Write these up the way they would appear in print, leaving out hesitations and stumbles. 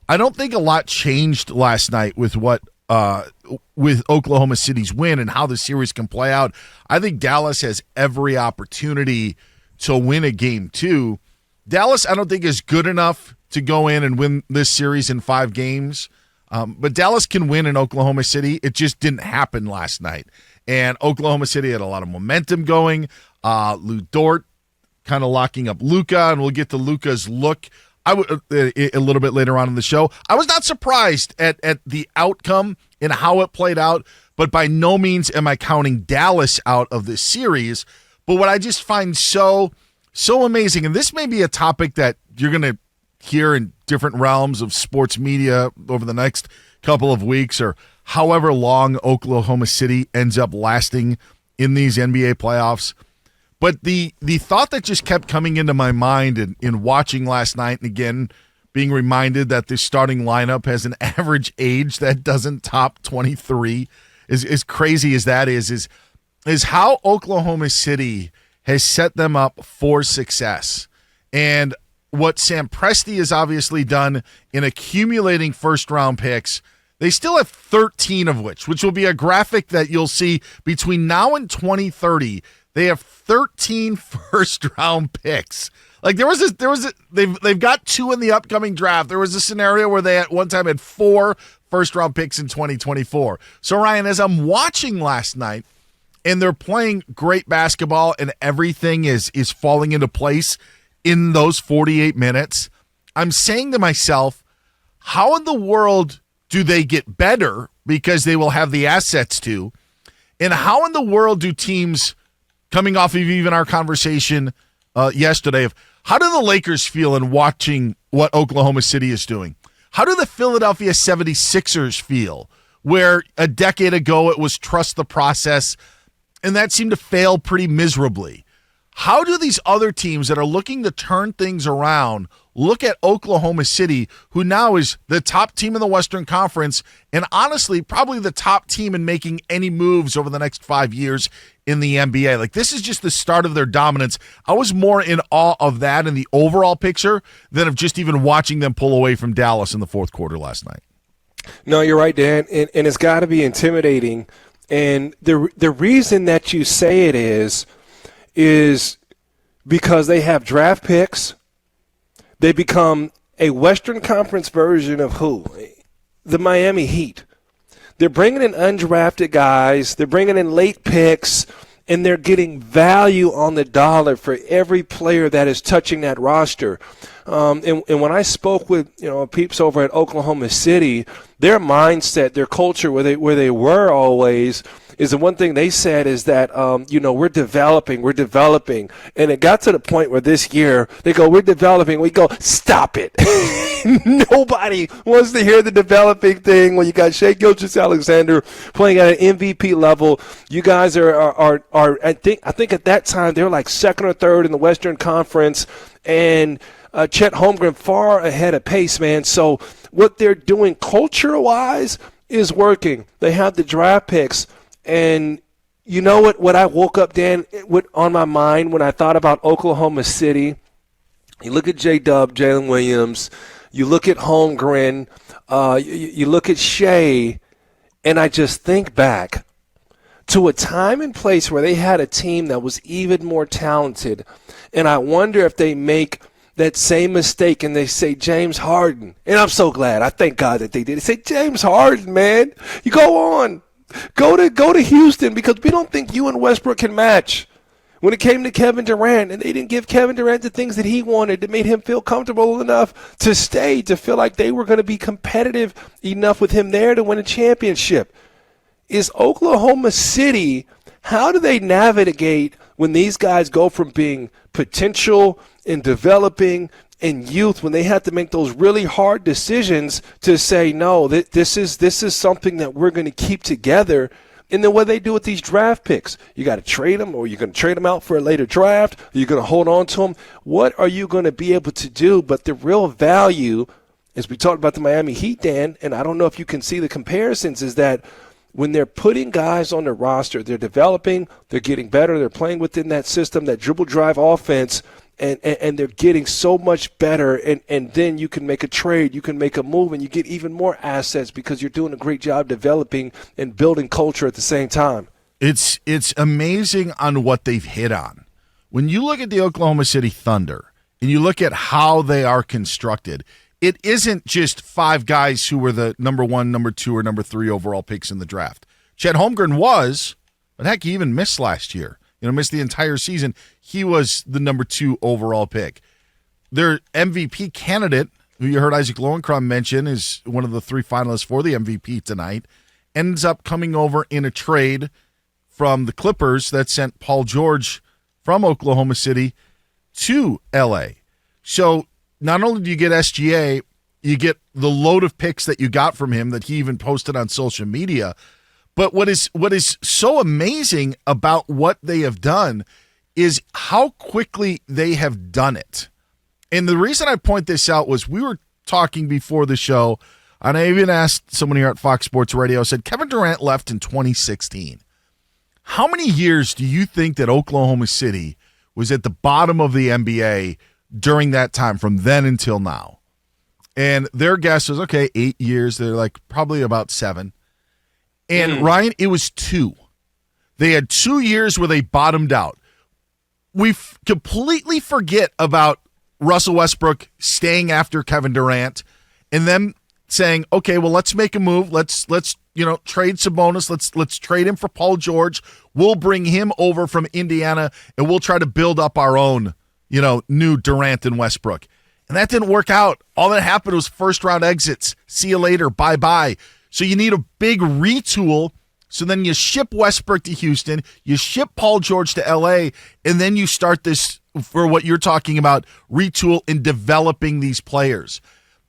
I don't think a lot changed last night with with Oklahoma City's win and how the series can play out. I think Dallas has every opportunity to win a game too. Dallas, I don't think, is good enough to go in and win this series in 5 games. But Dallas can win in Oklahoma City. It just didn't happen last night. And Oklahoma City had a lot of momentum going. Lou Dort kind of locking up Luka, and we'll get to Luka's look a little bit later on in the show. I was not surprised at the outcome and how it played out, but by no means am I counting Dallas out of this series. But what I just find so amazing, and this may be a topic that you're going to hear in different realms of sports media over the next couple of weeks or however long Oklahoma City ends up lasting in these NBA playoffs. But the thought that just kept coming into my mind in watching last night, and again, being reminded that this starting lineup has an average age that doesn't top 23, as crazy as that is how Oklahoma City has set them up for success. And what Sam Presti has obviously done in accumulating first-round picks, they still have 13 of which will be a graphic that you'll see between now and 2030. They have 13 first-round picks. Like they've got 2 in the upcoming draft. There was a scenario where they at one time had 4 first-round picks in 2024. So Ryan, as I'm watching last night, and they're playing great basketball, and everything is falling into place in those 48 minutes, I'm saying to myself, how in the world do they get better because they will have the assets to? And how in the world do teams, coming off of even our conversation yesterday, of how do the Lakers feel in watching what Oklahoma City is doing? How do the Philadelphia 76ers feel, where a decade ago it was trust the process, and that seemed to fail pretty miserably? How do these other teams that are looking to turn things around look at Oklahoma City, who now is the top team in the Western Conference and honestly probably the top team in making any moves over the next 5 years in the NBA? Like, this is just the start of their dominance. I was more in awe of that in the overall picture than of just even watching them pull away from Dallas in the fourth quarter last night. No, you're right, Dan, and it's got to be intimidating. And the reason that you say it is because they have draft picks. They become a Western Conference version of who? The Miami Heat. They're bringing in undrafted guys. They're bringing in late picks, and they're getting value on the dollar for every player that is touching that roster. And when I spoke with peeps over at Oklahoma City, their mindset, their culture, where they were always, is the one thing they said is that we're developing, and it got to the point where this year they go, we're developing. We go, stop it. Nobody wants to hear the developing thing when you got Shai Gilgeous-Alexander playing at an MVP level. You guys are I think at that time they were like second or third in the Western Conference, and Chet Holmgren far ahead of pace, man. So what they're doing culture-wise is working. They have the draft picks. And you know what I woke up, Dan, on my mind when I thought about Oklahoma City? You look at J-Dub, Jalen Williams. You look at Holmgren. You look at Shai. And I just think back to a time and place where they had a team that was even more talented. And I wonder if they make that same mistake and they say James Harden. And I'm so glad. I thank God that they did. They say, James Harden, man. You go on. Go to Houston, because we don't think you and Westbrook can match. When it came to Kevin Durant, and they didn't give Kevin Durant the things that he wanted that made him feel comfortable enough to stay, to feel like they were going to be competitive enough with him there to win a championship. Is Oklahoma City, how do they navigate when these guys go from being potential and developing and youth, when they have to make those really hard decisions to say, no, this is something that we're going to keep together? And then what they do with these draft picks, you got to trade them, or you're going to trade them out for a later draft, or you're going to hold on to them. What are you going to be able to do? But the real value, as we talked about the Miami Heat, Dan, and I don't know if you can see the comparisons, is that when they're putting guys on the roster, they're developing, they're getting better, they're playing within that system, that dribble drive offense, and they're getting so much better, and then you can make a trade, you can make a move, and you get even more assets because you're doing a great job developing and building culture at the same time. It's amazing on what they've hit on. When you look at the Oklahoma City Thunder and you look at how they are constructed, it isn't just 5 guys who were the number 1, number 2, or number 3 overall picks in the draft. Chet Holmgren was, but heck, he even missed last year. Missed the entire season. He was the number 2 overall pick. Their MVP candidate, who you heard Isaac Lowenkron mention, is one of the 3 finalists for the MVP tonight, ends up coming over in a trade from the Clippers that sent Paul George from Oklahoma City to L.A. So not only do you get SGA, you get the load of picks that you got from him that he even posted on social media. But what is so amazing about what they have done is how quickly they have done it. And the reason I point this out was we were talking before the show, and I even asked someone here at Fox Sports Radio, said Kevin Durant left in 2016. How many years do you think that Oklahoma City was at the bottom of the NBA during that time, from then until now? And their guess was, 8 years. They're like probably about 7. And Ryan, it was 2. They had 2 years where they bottomed out. We completely forget about Russell Westbrook staying after Kevin Durant and them saying, okay, well, let's make a move. Let's trade Sabonis. Let's trade him for Paul George. We'll bring him over from Indiana, and we'll try to build up our own, new Durant and Westbrook. And that didn't work out. All that happened was first-round exits. See you later. Bye-bye. So you need a big retool. So then you ship Westbrook to Houston, you ship Paul George to L.A., and then you start this, for what you're talking about, retool in developing these players.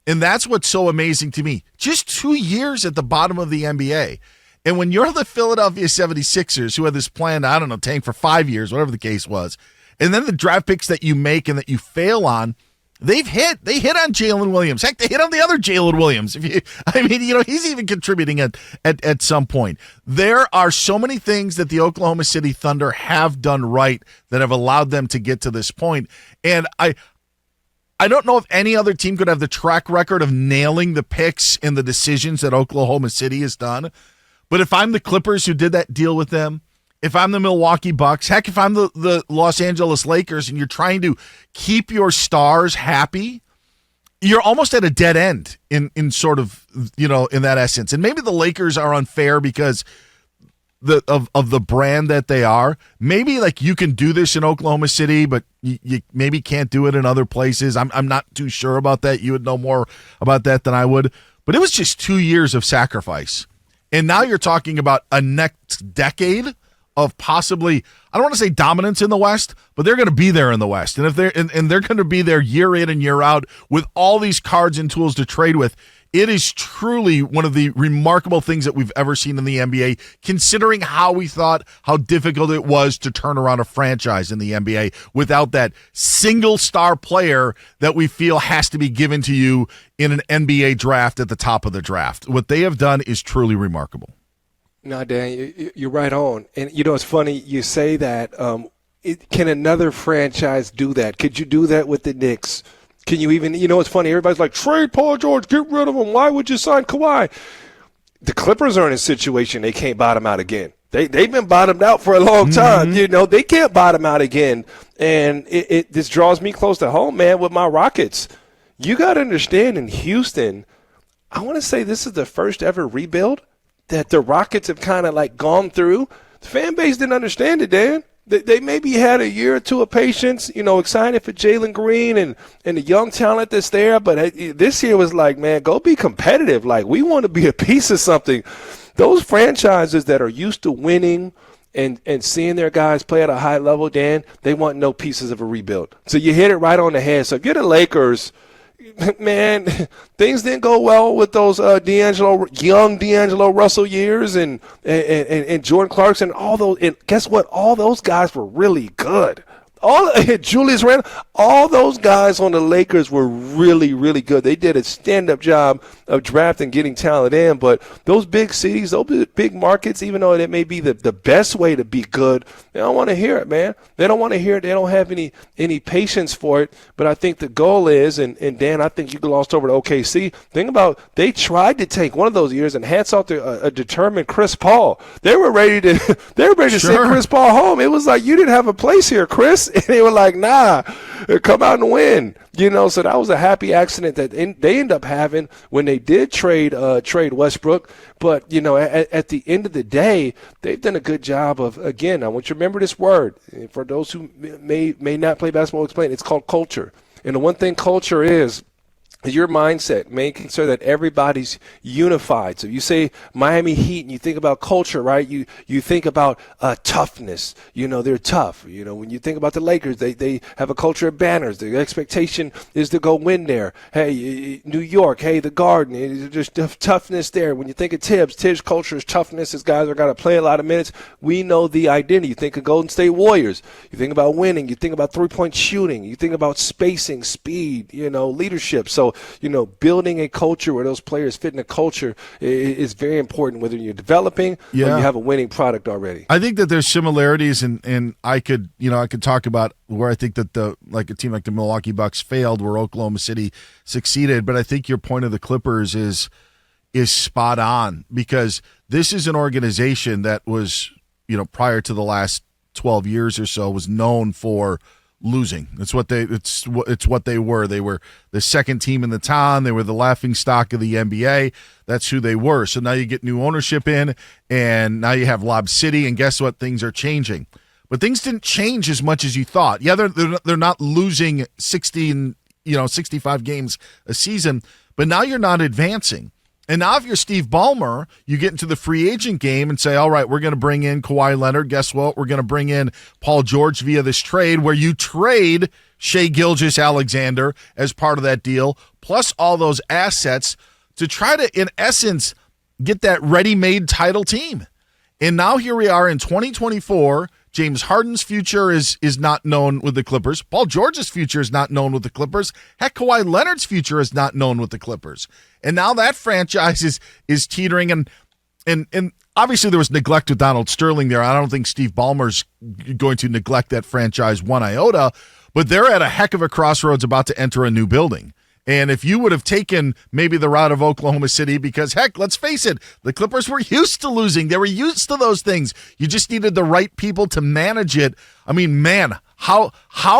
And that's what's so amazing to me. Just 2 years at the bottom of the NBA. And when you're the Philadelphia 76ers, who had this plan, tank for 5 years, whatever the case was, and then the draft picks that you make and that you fail on, They hit on Jalen Williams. Heck, they hit on the other Jalen Williams. He's even contributing at some point. There are so many things that the Oklahoma City Thunder have done right that have allowed them to get to this point. And I don't know if any other team could have the track record of nailing the picks and the decisions that Oklahoma City has done. But if I'm the Clippers who did that deal with them, if I'm the Milwaukee Bucks, heck, if I'm the Los Angeles Lakers and you're trying to keep your stars happy, you're almost at a dead end in sort of, in that essence. And maybe the Lakers are unfair because of the brand that they are. Maybe like you can do this in Oklahoma City, but you maybe can't do it in other places. I'm not too sure about that. You would know more about that than I would. But it was just 2 years of sacrifice. And now you're talking about a next decade of possibly, I don't want to say dominance in the West, but they're going to be there in the West. And if they're going to be there year in and year out with all these cards and tools to trade with, it is truly one of the remarkable things that we've ever seen in the NBA, considering how we thought how difficult it was to turn around a franchise in the NBA without that single star player that we feel has to be given to you in an NBA draft at the top of the draft. What they have done is truly remarkable. No, Dan, you're right on. And, it's funny you say that. Can another franchise do that? Could you do that with the Knicks? Can you even – it's funny. Everybody's like, trade Paul George, get rid of him. Why would you sign Kawhi? The Clippers are in a situation they can't bottom out again. They've been bottomed out for a long time. Mm-hmm. They can't bottom out again. And this draws me close to home, man, with my Rockets. You got to understand, in Houston, I want to say this is the first ever rebuild that the Rockets have kind of like gone through. The fan base didn't understand it, Dan. They maybe had a year or two of patience, excited for Jalen Green and the young talent that's there. But this year was like, man, go be competitive. Like, we want to be a piece of something. Those franchises that are used to winning and seeing their guys play at a high level, Dan, they want no pieces of a rebuild. So you hit it right on the head. So if you're the Lakers, man, things didn't go well with those young D'Angelo Russell years and Jordan Clarkson, all those. And guess what? All those guys were really good. Julius Randle, all those guys on the Lakers were really, really good. They did a stand-up job of drafting, getting talent in. But those big cities, those big markets, even though it may be the best way to be good, they don't want to hear it, man. They don't want to hear it. They don't have any patience for it. But I think the goal is, and Dan, I think you lost over to OKC. Think about, they tried to take one of those years, and hats off to a determined Chris Paul. They were ready to send Chris Paul home. It was like, you didn't have a place here, Chris. And they were like, nah, come out and win. So that was a happy accident that they end up having when they did trade Westbrook. But, at the end of the day, they've done a good job of, again, I want you to remember this word. For those who may not play basketball, explain, it's called culture. And the one thing culture is your mindset, making sure that everybody's unified. So you say Miami Heat and you think about culture, right? You think about toughness. They're tough. When you think about the Lakers, they have a culture of banners. The expectation is to go win there. Hey, New York, hey, the Garden, there's toughness there. When you think of Tibbs' culture is toughness. His guys are going to play a lot of minutes. We know the identity. You think of Golden State Warriors. You think about winning. You think about three-point shooting. You think about spacing, speed, leadership. So, building a culture where those players fit in a culture is very important, whether you're developing or you have a winning product already. I think that there's similarities, and I could talk about where I think that a team like the Milwaukee Bucks failed, where Oklahoma City succeeded. But I think your point of the Clippers is spot on, because this is an organization that was, prior to the last 12 years or so, was known for losing. It's what they were. They were the second team in the town. They were the laughing stock of the NBA. That's who they were. So now you get new ownership in, and now you have Lob City, and guess what? Things are changing. But things didn't change as much as you thought. Yeah, they're not losing 65 games a season, but now you're not advancing. And now if you're Steve Ballmer, you get into the free agent game and say, all right, we're going to bring in Kawhi Leonard. Guess what? We're going to bring in Paul George via this trade, where you trade Shai Gilgeous-Alexander as part of that deal, plus all those assets to try to, in essence, get that ready-made title team. And now here we are in 2024. James Harden's future is not known with the Clippers. Paul George's future is not known with the Clippers. Heck, Kawhi Leonard's future is not known with the Clippers. And now that franchise is teetering, and obviously there was neglect with Donald Sterling there. I don't think Steve Ballmer's going to neglect that franchise one iota, but they're at a heck of a crossroads about to enter a new building. And if you would have taken maybe the route of Oklahoma City, because, heck, let's face it, the Clippers were used to losing. They were used to those things. You just needed the right people to manage it. I mean, man, how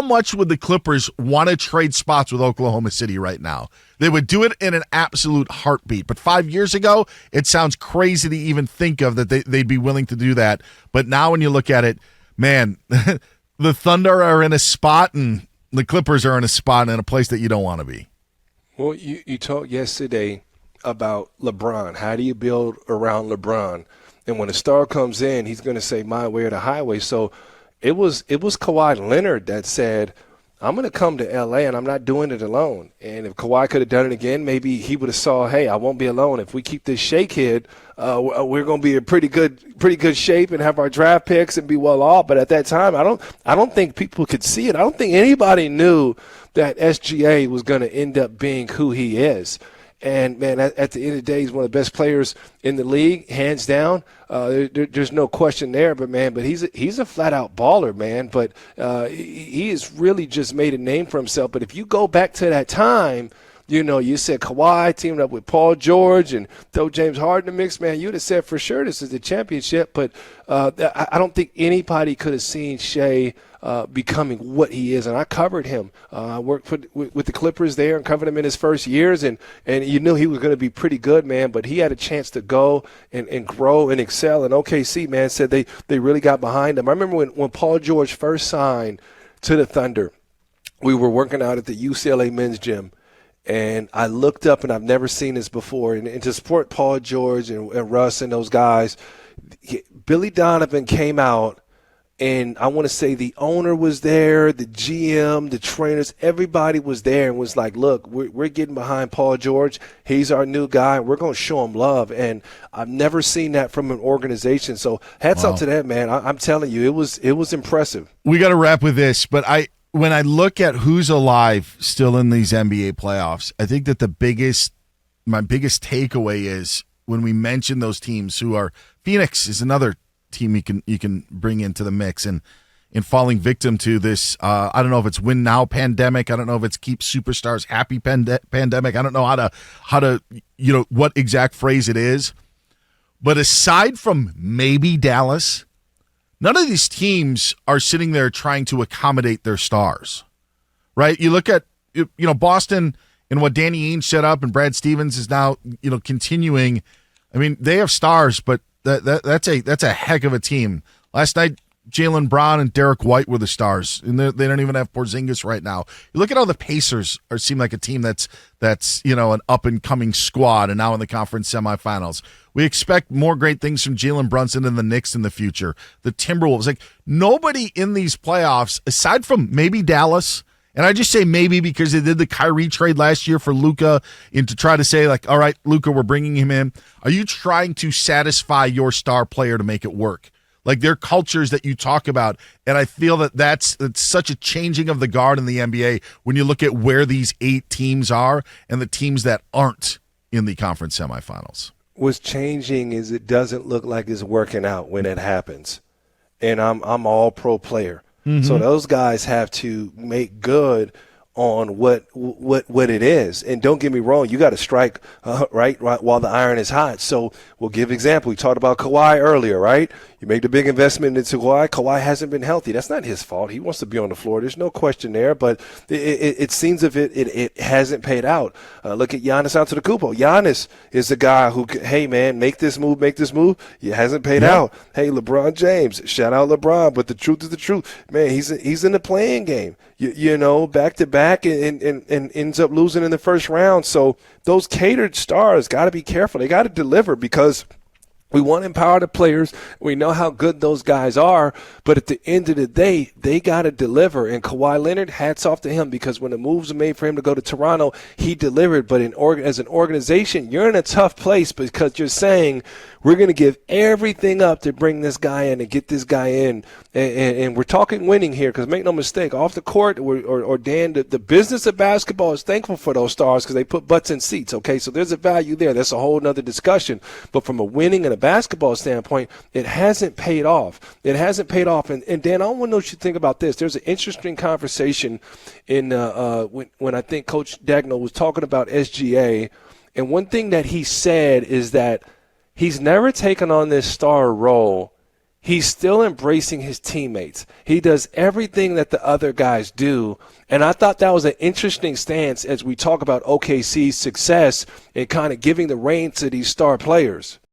much would the Clippers want to trade spots with Oklahoma City right now? They would do it in an absolute heartbeat. But 5 years ago, it sounds crazy to even think of that they'd be willing to do that. But now when you look at it, man, the Thunder are in a spot, and the Clippers are in a spot in a place that you don't want to be. Well, you talked yesterday about LeBron. How do you build around LeBron? And when a star comes in, he's going to say my way or the highway. So it was Kawhi Leonard that said, I'm going to come to L.A. and I'm not doing it alone. And if Kawhi could have done it again, maybe he would have saw, hey, I won't be alone. If we keep this Shai kid, we're going to be in pretty good shape and have our draft picks and be well off. But at that time, I don't think people could see it. I don't think anybody knew that SGA was going to end up being who he is. And, man, at the end of the day, he's one of the best players in the league, hands down. There's no question there. But he's a flat-out baller, man. But he has really just made a name for himself. But if you go back to that time, you said Kawhi teamed up with Paul George and throw James Harden in the mix, man, you'd have said for sure this is the championship. But I don't think anybody could have seen Shai becoming what he is. And I covered him. I worked with the Clippers there and covered him in his first years. And you knew he was going to be pretty good, man. But he had a chance to go and grow and excel. And OKC, man, said they really got behind him. I remember when Paul George first signed to the Thunder, we were working out at the UCLA men's gym. And I looked up, and I've never seen this before. And to support Paul George and Russ and those guys, Billy Donovan came out And I want to say the owner was there, the GM, the trainers, everybody was there and was like, look, we're getting behind Paul George. He's our new guy. We're going to show him love. And I've never seen that from an organization. So hats off to that, man. I'm telling you, it was impressive. We got to wrap with this, but when I look at who's alive still in these NBA playoffs, I think that my biggest takeaway is when we mention those teams who are Phoenix is another team you can bring into the mix and in falling victim to this I don't know if it's win now pandemic, I don't know if it's keep superstars happy pandemic, I don't know how to what exact phrase it is, but aside from maybe Dallas, none of these teams are sitting there trying to accommodate their stars, right? You look at Boston and what Danny Ainge set up, and Brad Stevens is now continuing. I mean, they have stars, but that's a heck of a team. Last night, Jaylen Brown and Derek White were the stars, and they don't even have Porzingis right now. You look at how the Pacers seem like a team that's an up and coming squad, and now in the conference semifinals. We expect more great things from Jalen Brunson and the Knicks in the future. The Timberwolves, like nobody in these playoffs aside from maybe Dallas. And I just say maybe because they did the Kyrie trade last year for Luka, and to try to say, like, all right, Luka, we're bringing him in. Are you trying to satisfy your star player to make it work? Like, they're cultures that you talk about, and I feel that that's such a changing of the guard in the NBA when you look at where these 8 teams are and the teams that aren't in the conference semifinals. What's changing is it doesn't look like it's working out when it happens. And I'm all pro player. Mm-hmm. So those guys have to make good on what it is. And don't get me wrong, you got to strike right while the iron is hot. So we'll give example. We talked about Kawhi earlier, right? You make the big investment into Kawhi. Kawhi hasn't been healthy. That's not his fault. He wants to be on the floor. There's no question there. But it seems if it hasn't paid out. Look at Giannis Antetokounmpo. Giannis is the guy who, hey, man, make this move. It hasn't paid out. Hey, LeBron James, shout out LeBron. But the truth is the truth. Man, he's in the playing game. You know, back-to-back and ends up losing in the first round. So those catered stars got to be careful. They got to deliver because – we want to empower the players. We know how good those guys are, but at the end of the day, they got to deliver. And Kawhi Leonard, hats off to him because when the moves were made for him to go to Toronto, he delivered. But as an organization, you're in a tough place because you're saying we're going to give everything up to bring this guy in and get this guy in. And we're talking winning here because make no mistake, off the court or Dan, the business of basketball is thankful for those stars because they put butts in seats, okay? So there's a value there. That's a whole other discussion. But from a winning and a basketball standpoint, it hasn't paid off. It hasn't paid off. And Dan, I want to know what you think about this. There's an interesting conversation in when I think Coach Dagnall was talking about SGA, and one thing that he said is that he's never taken on this star role. He's still embracing his teammates. He does everything that the other guys do. And I thought that was an interesting stance as we talk about OKC's success and kind of giving the reins to these star players.